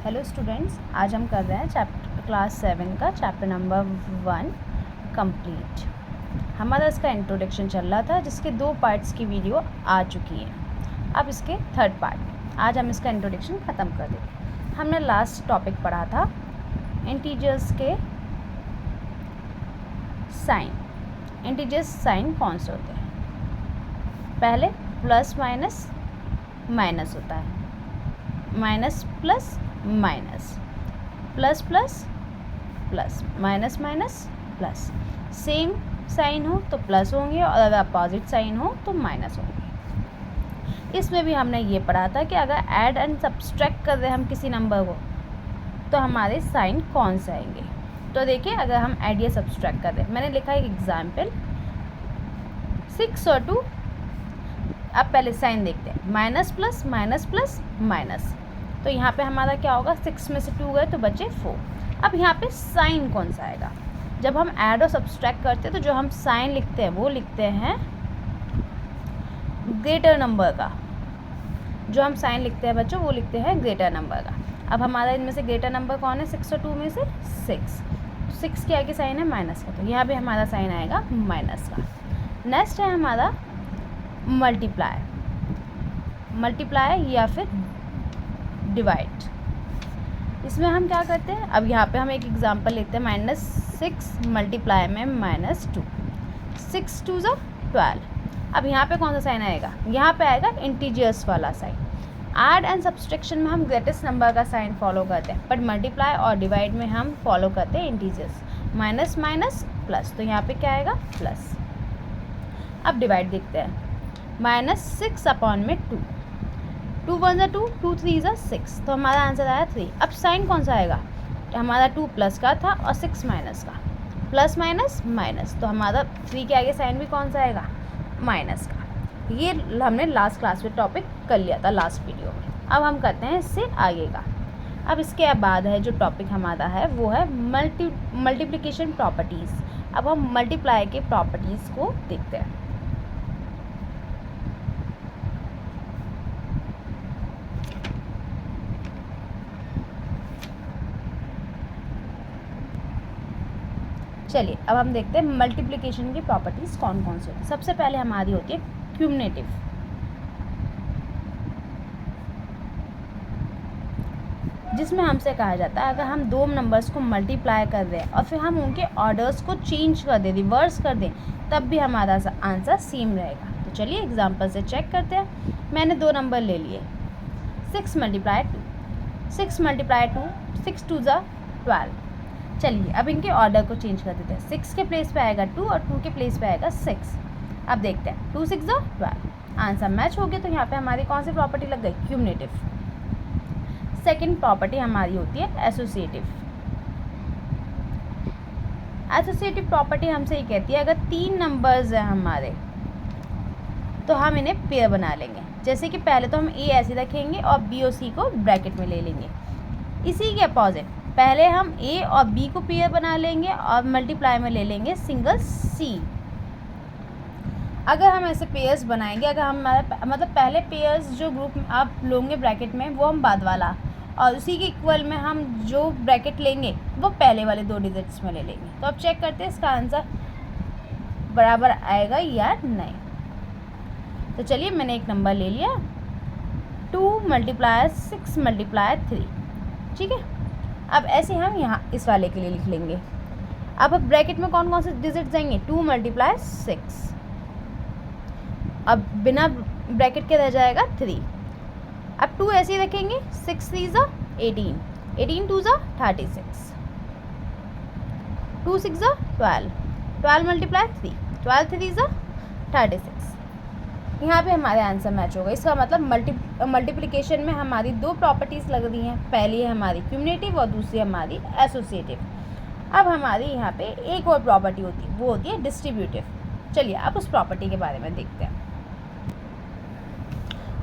Hello students, आज हम कर रहे हैं क्लास 7 का चैप्टर नंबर 1 कंप्लीट। हमारा इसका इंट्रोडक्शन चल रहा था जिसके 2 पार्ट्स की वीडियो आ चुकी है। अब इसके थर्ड पार्ट आज हम इसका इंट्रोडक्शन ख़त्म कर देंगे। हमने लास्ट टॉपिक पढ़ा था इंटीजर्स के साइन। इंटीजर्स साइन कौन से होते हैं? पहले प्लस माइनस माइनस होता है, minus plus minus, plus plus plus, minus minus plus. Same sign हो तो प्लस होंगे और अगर अपोजिट साइन हो तो माइनस होंगे। इसमें भी हमने ये पढ़ा था कि अगर ऐड एंड सब्सट्रैक्ट कर रहे हैं हम किसी नंबर को तो हमारे साइन कौन से आएंगे। तो देखिए, अगर हम ऐड या सब्सट्रैक्ट कर रहे हैं, मैंने लिखा एक एग्जाम्पल 6 और 2। अब पहले साइन देखते हैं, minus plus minus plus minus, तो यहाँ पे हमारा क्या होगा, 6 में से 2 गए तो बचे 4। अब यहाँ पे साइन कौन सा आएगा? जब हम ऐड और सब्सट्रैक्ट करते हैं तो जो हम साइन लिखते हैं वो लिखते हैं ग्रेटर नंबर का। जो हम साइन लिखते हैं बच्चों वो लिखते हैं ग्रेटर नंबर का। अब हमारा इनमें से ग्रेटर नंबर कौन है? 6 और 2 में से 6 के आगे साइन है माइनस का, तो यहाँ पे हमारा साइन आएगा माइनस का। नेक्स्ट है हमारा मल्टीप्लाई या फिर डिवाइड। इसमें हम क्या करते हैं, अब यहाँ पे हम एक एग्जांपल लेते हैं, -6 मल्टीप्लाई में -2, 6 2 ज़ा 12। अब यहाँ पे कौन सा साइन आएगा? यहाँ पे आएगा इंटीजर्स वाला साइन। ऐड एंड सब्सट्रैक्शन में हम ग्रेटेस्ट नंबर का साइन फॉलो करते हैं, बट मल्टीप्लाई और डिवाइड में हम फॉलो करते हैं इंटीजर्स, माइनस माइनस प्लस, तो यहाँ पे क्या आएगा? प्लस। अब डिवाइड देखते हैं, -6 अपॉन में 2, 2 1 ज़ा 2, 2 3 ज़ा 6, तो हमारा आंसर आया 3। अब साइन कौन सा आएगा? हमारा 2 प्लस का था और 6 माइनस का, प्लस माइनस माइनस, तो हमारा 3 के आगे साइन भी कौन सा आएगा? माइनस का। ये हमने लास्ट क्लास में टॉपिक कर लिया था लास्ट वीडियो में। अब हम करते हैं इससे आगे का। अब इसके बाद है जो टॉपिक हमारा है वो है मल्टीप्लिकेशन प्रॉपर्टीज़। अब हम मल्टीप्लाई के प्रॉपर्टीज़ को देखते हैं। चलिए अब हम देखते हैं मल्टीप्लिकेशन की प्रॉपर्टीज़ कौन कौन सी होती है। सबसे पहले हमारी होती है क्यूमुलेटिव। जिसमें हमसे कहा जाता है अगर हम 2 नंबर्स को मल्टीप्लाई कर रहे हैं और फिर हम उनके ऑर्डर्स को चेंज कर दें, रिवर्स कर दें, तब भी हमारा आंसर सेम रहेगा। तो चलिए एग्जांपल से चेक करते हैं। मैंने 2 नंबर ले लिए, 6 मल्टीप्लाई 2, 6 मल्टीप्लाई 2, 6 2 ज़ा 12। चलिए अब इनके ऑर्डर को चेंज कर देते हैं। 6 के प्लेस पे आएगा 2 और 2 के प्लेस पे आएगा 6। अब देखते हैं, 2 6 ज़ा 12, आंसर मैच हो गया। तो यहाँ पे हमारी कौन सी प्रॉपर्टी लग गई? क्यूमुलेटिव। सेकेंड प्रॉपर्टी हमारी होती है एसोसिएटिव। एसोसिएटिव प्रॉपर्टी हमसे ये कहती है अगर 3 नंबर्स हैं हमारे तो हम इन्हें पेयर बना लेंगे। जैसे कि पहले तो हम ए ऐसे रखेंगे और बी और सी को ब्रैकेट में ले लेंगे। इसी के अपोजिट पहले हम ए और बी को पेयर बना लेंगे और मल्टीप्लाई में ले लेंगे सिंगल सी। अगर हम ऐसे पेयर्स बनाएंगे, अगर हमारा मतलब पहले पेयर्स जो ग्रुप आप लोगे ब्रैकेट में वो हम बाद वाला, और उसी के इक्वल में हम जो ब्रैकेट लेंगे वो पहले वाले 2 डिजिट्स में ले लेंगे। तो अब चेक करते हैं इसका आंसर बराबर आएगा या नहीं। तो चलिए मैंने एक नंबर ले लिया, 2 मल्टीप्लाई 6 मल्टीप्लाई 3, ठीक है। अब ऐसे हम यहाँ इस वाले के लिए लिख लेंगे। अब ब्रैकेट में कौन कौन से डिजिट जाएंगे? 2 मल्टीप्लाई 6, अब बिना ब्रैकेट के रह जाएगा 3। अब 2 ऐसे ही रखेंगे, 6 3 ज़ा 18, 18 2 ज़ा 36, 2 6 ज़ा 12, 12 मल्टीप्लाई 3, 12 3 ज़ा 36। यहाँ पे हमारे आंसर मैच होगा। इसका मतलब मल्टीप्लिकेशन में हमारी 2 प्रॉपर्टीज़ लग रही हैं। पहली है हमारी क्यूमुलेटिव और दूसरी हमारी एसोसिएटिव। अब हमारी यहाँ पे एक और प्रॉपर्टी होती है, वो होती है डिस्ट्रीब्यूटिव। चलिए अब उस प्रॉपर्टी के बारे में देखते हैं।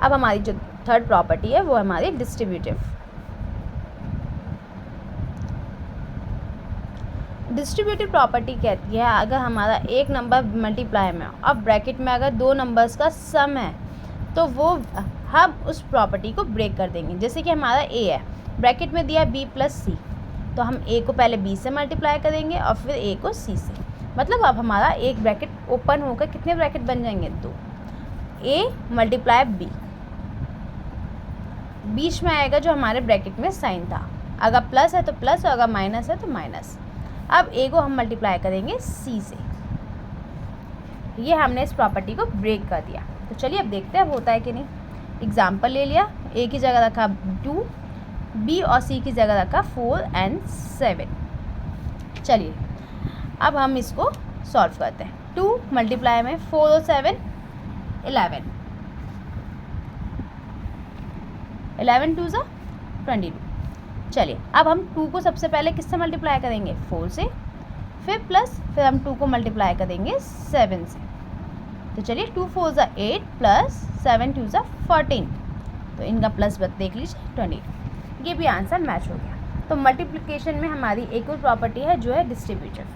अब हमारी जो थर्ड प्रॉपर्टी है वो हमारी डिस्ट्रीब्यूटिव। डिस्ट्रीब्यूटिव प्रॉपर्टी कहती है अगर हमारा एक नंबर मल्टीप्लाई में और ब्रैकेट में अगर 2 नंबर्स का सम है तो वो हम उस प्रॉपर्टी को ब्रेक कर देंगे। जैसे कि हमारा ए है, ब्रैकेट में दिया b प्लस सी, तो हम a को पहले b से मल्टीप्लाई करेंगे और फिर a को c से। मतलब अब हमारा एक ब्रैकेट ओपन होकर कितने ब्रैकेट बन जाएंगे, 2, a मल्टीप्लाई b, बीच में आएगा जो हमारे ब्रैकेट में साइन था, अगर प्लस है तो प्लस और अगर माइनस है तो माइनस। अब a को हम मल्टीप्लाई करेंगे c से। ये हमने इस प्रॉपर्टी को ब्रेक कर दिया। तो चलिए अब देखते हैं अब होता है कि नहीं। एग्जाम्पल ले लिया, a की जगह रखा 2, b और c की जगह रखा 4 and 7। चलिए अब हम इसको सॉल्व करते हैं। 2 मल्टीप्लाई में 4 और 7 11, 11 2 ज़ा 22। चलिए अब हम 2 को सबसे पहले किससे मल्टीप्लाई करेंगे, 4 से, फिर प्लस, फिर हम 2 को मल्टीप्लाई करेंगे 7 से। तो चलिए 2 4 ज़ा 8 प्लस 7 2 ज़ा 14, तो इनका प्लस देख लीजिए 22। ये भी आंसर मैच हो गया। तो मल्टीप्लिकेशन में हमारी एक और प्रॉपर्टी है जो है डिस्ट्रीब्यूटिव।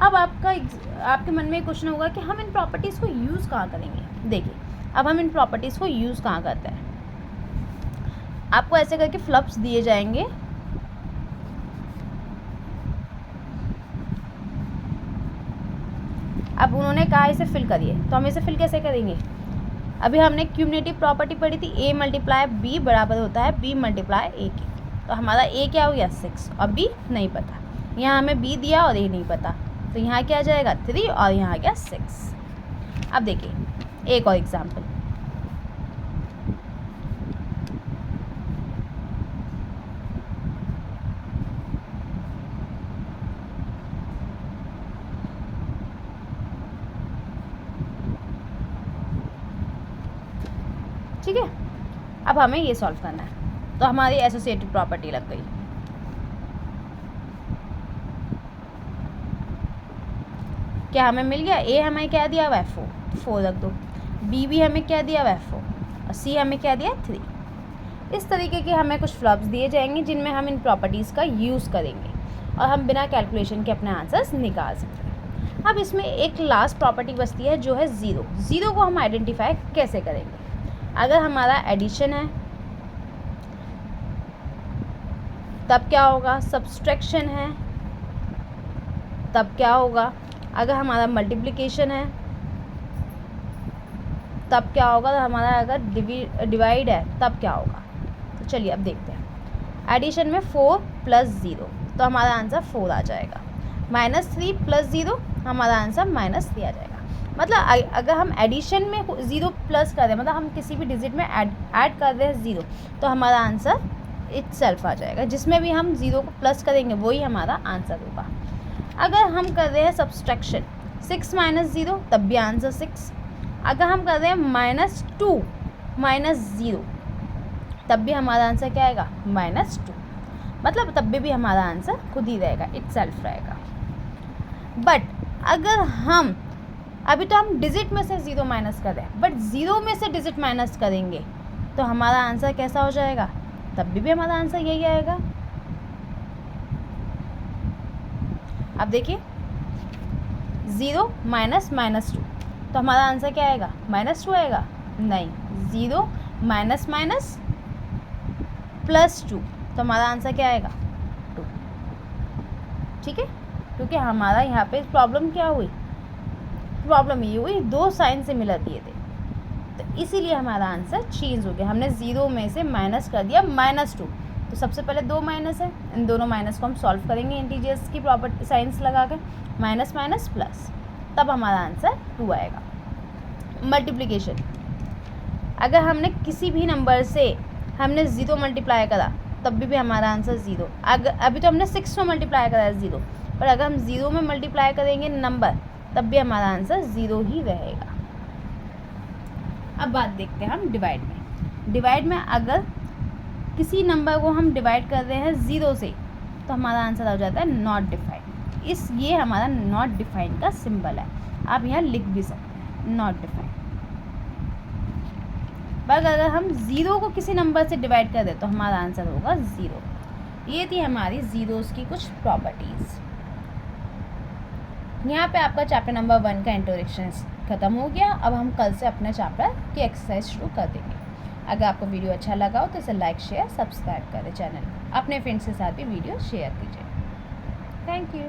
अब आपके मन में क्वेश्चन होगा कि हम इन प्रॉपर्टीज़ को यूज़ कहाँ करेंगे। देखिए अब हम इन प्रॉपर्टीज़ को यूज़ कहाँ करते हैं। आपको ऐसे करके फ्लप्स दिए जाएंगे, अब उन्होंने कहा इसे फिल करिए, तो हम इसे फिल कैसे करेंगे। अभी हमने क्यूमुलेटिव प्रॉपर्टी पढ़ी थी, a मल्टीप्लाई b बराबर होता है b मल्टीप्लाई a के। तो हमारा a क्या हो गया 6 और b नहीं पता, यहाँ हमें b दिया और a नहीं पता, तो यहाँ क्या आ जाएगा 3 और यहाँ आ गया 6। अब देखिए एक और एग्जाम्पल, ठीक है। अब हमें ये सॉल्व करना है, तो हमारी एसोसिएटेड प्रॉपर्टी लग गई। क्या हमें मिल गया, a हमें क्या दिया हुआ है 4 रख दो, b भी हमें क्या दिया हुआ है 4 और c हमें क्या दिया 3। इस तरीके के हमें कुछ फ्लप्स दिए जाएंगे जिनमें हम इन प्रॉपर्टीज़ का यूज़ करेंगे और हम बिना कैलकुलेशन के अपने आंसर्स निकाल सकते हैं। अब इसमें एक लास्ट प्रॉपर्टी बचती है जो है ज़ीरो। ज़ीरो को हम आइडेंटिफाई कैसे करेंगे। अगर हमारा एडिशन है तब क्या होगा, सब्सट्रैक्शन है तब क्या होगा, अगर हमारा मल्टीप्लिकेशन है तब क्या होगा, हमारा अगर डिवाइड है तब क्या होगा। तो चलिए अब देखते हैं। एडिशन में 4 प्लस 0, तो हमारा आंसर 4 आ जाएगा। -3 प्लस 0, हमारा आंसर -3 आ जाएगा। मतलब अगर हम एडिशन में 0 प्लस कर रहे हैं, मतलब हम किसी भी डिजिट में ऐड कर रहे हैं 0, तो हमारा आंसर इटसेल्फ आ जाएगा। जिसमें भी हम 0 को प्लस करेंगे वही हमारा आंसर होगा। अगर हम कर रहे हैं सब्सट्रैक्शन 6 - 0, तब भी आंसर 6। अगर हम कर रहे हैं -2 -0, तब भी हमारा आंसर क्या आएगा -2। मतलब तब भी हमारा आंसर खुद ही रहेगा, इटसेल्फ रहेगा। बट अगर हम अभी तो हम डिजिट में से 0 माइनस कर रहे हैं, बट 0 में से डिजिट माइनस करेंगे तो हमारा आंसर कैसा हो जाएगा, तब भी हमारा आंसर यही आएगा। अब देखिए 0 माइनस -2, तो हमारा आंसर क्या आएगा -2 आएगा। नहीं, 0 माइनस माइनस +2, तो हमारा आंसर क्या आएगा 2। ठीक है, क्योंकि हमारा यहाँ पे प्रॉब्लम क्या हुई, प्रॉब्लम ये हुई 2 साइन से मिला दिए थे, तो इसीलिए हमारा आंसर चेंज हो गया। हमने 0 में से माइनस कर दिया -2, तो सबसे पहले 2 माइनस है, इन दोनों माइनस को हम सॉल्व करेंगे इंटीजर्स की प्रॉपर्टी साइंस लगा के, माइनस माइनस प्लस, तब हमारा आंसर 2 आएगा। मल्टीप्लिकेशन, अगर हमने किसी भी नंबर से हमने 0 मल्टीप्लाई करा तब भी हमारा आंसर 0। अगर अभी तो हमने 6 में मल्टीप्लाई करा है 0, पर अगर हम 0 में मल्टीप्लाई करेंगे नंबर तब भी हमारा आंसर 0 ही रहेगा। अब बात देखते हैं हम डिवाइड में। डिवाइड में अगर किसी नंबर को हम डिवाइड कर रहे हैं 0 से तो हमारा आंसर हो जाता है नॉट डिफाइंड। ये हमारा नॉट डिफाइंड का सिंबल है, आप यहाँ लिख भी सकते हैं नॉट डिफाइंड। पर अगर हम 0 को किसी नंबर से डिवाइड कर दें तो हमारा आंसर होगा 0। ये थी हमारी ज़ीरोज़ की कुछ प्रॉपर्टीज़। यहाँ पे आपका चैप्टर नंबर 1 का इंट्रोडक्शन ख़त्म हो गया। अब हम कल से अपने चैप्टर की एक्सरसाइज शुरू कर देंगे। अगर आपको वीडियो अच्छा लगा हो तो इसे लाइक शेयर सब्सक्राइब करें चैनल, अपने फ्रेंड्स के साथ भी वीडियो शेयर कीजिए। Thank you.